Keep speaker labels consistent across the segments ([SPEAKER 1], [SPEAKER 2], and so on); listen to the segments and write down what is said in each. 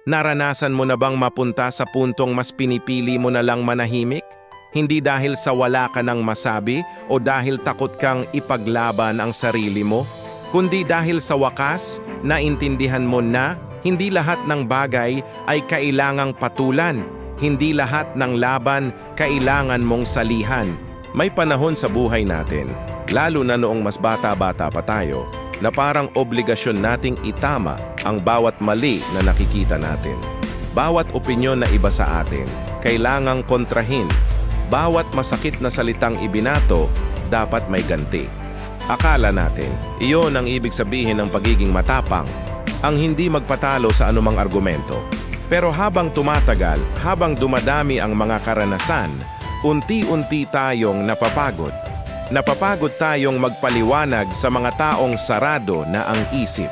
[SPEAKER 1] Naranasan mo na bang mapunta sa puntong mas pinipili mo na lang manahimik? Hindi dahil sa wala ka nang masabi o dahil takot kang ipaglaban ang sarili mo, kundi dahil sa wakas, naintindihan mo na hindi lahat ng bagay ay kailangang patulan. Hindi lahat ng laban kailangan mong salihan. May panahon sa buhay natin, lalo na noong mas bata-bata pa tayo, na parang obligasyon nating itama ang bawat mali na nakikita natin. Bawat opinyon na iba sa atin, kailangang kontrahin. Bawat masakit na salitang ibinato, dapat may ganti. Akala natin, iyon ang ibig sabihin ng pagiging matapang, ang hindi magpatalo sa anumang argumento. Pero habang tumatagal, habang dumadami ang mga karanasan, unti-unti tayong napapagod. Napapagod tayong magpaliwanag sa mga taong sarado na ang isip.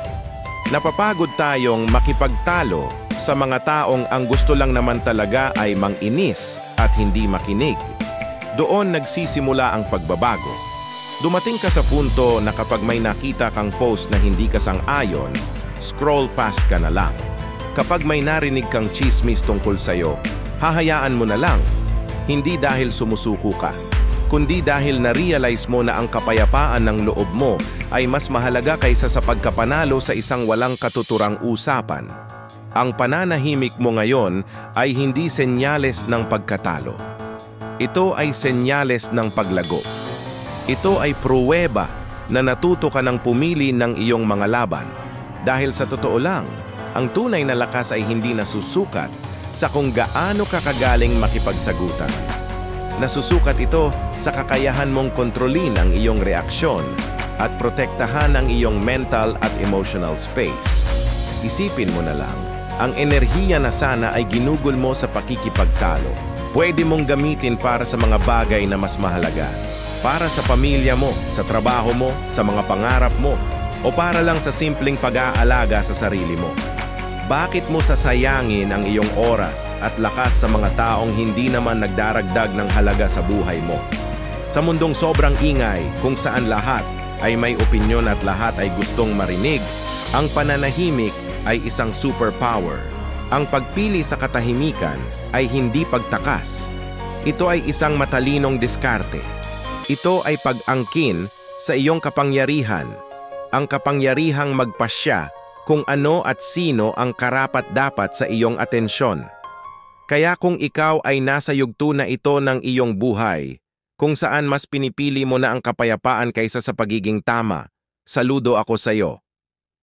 [SPEAKER 1] Napapagod tayong makipagtalo sa mga taong ang gusto lang naman talaga ay manginis at hindi makinig. Doon nagsisimula ang pagbabago. Dumating ka sa punto na kapag may nakita kang post na hindi ka sang-ayon, scroll past ka na lang. Kapag may narinig kang chismis tungkol sa'yo, hahayaan mo na lang. Hindi dahil sumusuko ka, kundi dahil na-realize mo na ang kapayapaan ng loob mo ay mas mahalaga kaysa sa pagkapanalo sa isang walang katuturang usapan. Ang pananahimik mo ngayon ay hindi senyales ng pagkatalo. Ito ay senyales ng paglago. Ito ay pruweba na natuto ka ng pumili ng iyong mga laban. Dahil sa totoo lang, ang tunay na lakas ay hindi nasusukat sa kung gaano ka kagaling makipagsagutan. Nasusukat ito sa kakayahan mong kontrolin ang iyong reaksyon at protektahan ang iyong mental at emotional space. Isipin mo na lang, ang enerhiya na sana ay ginugol mo sa pakikipagtalo. Pwede mong gamitin para sa mga bagay na mas mahalaga. Para sa pamilya mo, sa trabaho mo, sa mga pangarap mo, o para lang sa simpleng pag-aalaga sa sarili mo. Bakit mo sasayangin ang iyong oras at lakas sa mga taong hindi naman nagdaragdag ng halaga sa buhay mo? Sa mundong sobrang ingay, kung saan lahat ay may opinyon at lahat ay gustong marinig, ang pananahimik ay isang superpower. Ang pagpili sa katahimikan ay hindi pagtakas. Ito ay isang matalinong diskarte. Ito ay pag-angkin sa iyong kapangyarihan, ang kapangyarihang magpasya kung ano at sino ang karapat-dapat sa iyong atensyon. Kaya kung ikaw ay nasa yugto na ito ng iyong buhay, kung saan mas pinipili mo na ang kapayapaan kaysa sa pagiging tama, saludo ako sa iyo.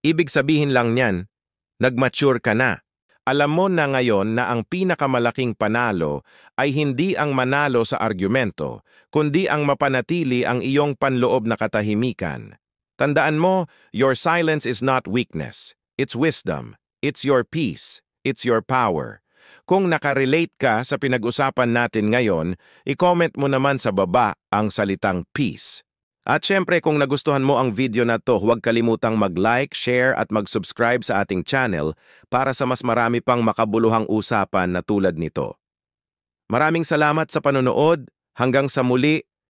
[SPEAKER 1] Ibig sabihin lang niyan, nag-mature ka na. Alam mo na ngayon na ang pinakamalaking panalo ay hindi ang manalo sa argumento, kundi ang mapanatili ang iyong panloob na katahimikan. Tandaan mo, your silence is not weakness. It's wisdom. It's your peace. It's your power. Kung nakarelate ka sa pinag-usapan natin ngayon, i-comment mo naman sa baba ang salitang peace. At syempre kung nagustuhan mo ang video na to, huwag kalimutang mag-like, share at mag-subscribe sa ating channel para sa mas marami pang makabuluhang usapan na tulad nito. Maraming salamat sa panonood. Hanggang sa muli,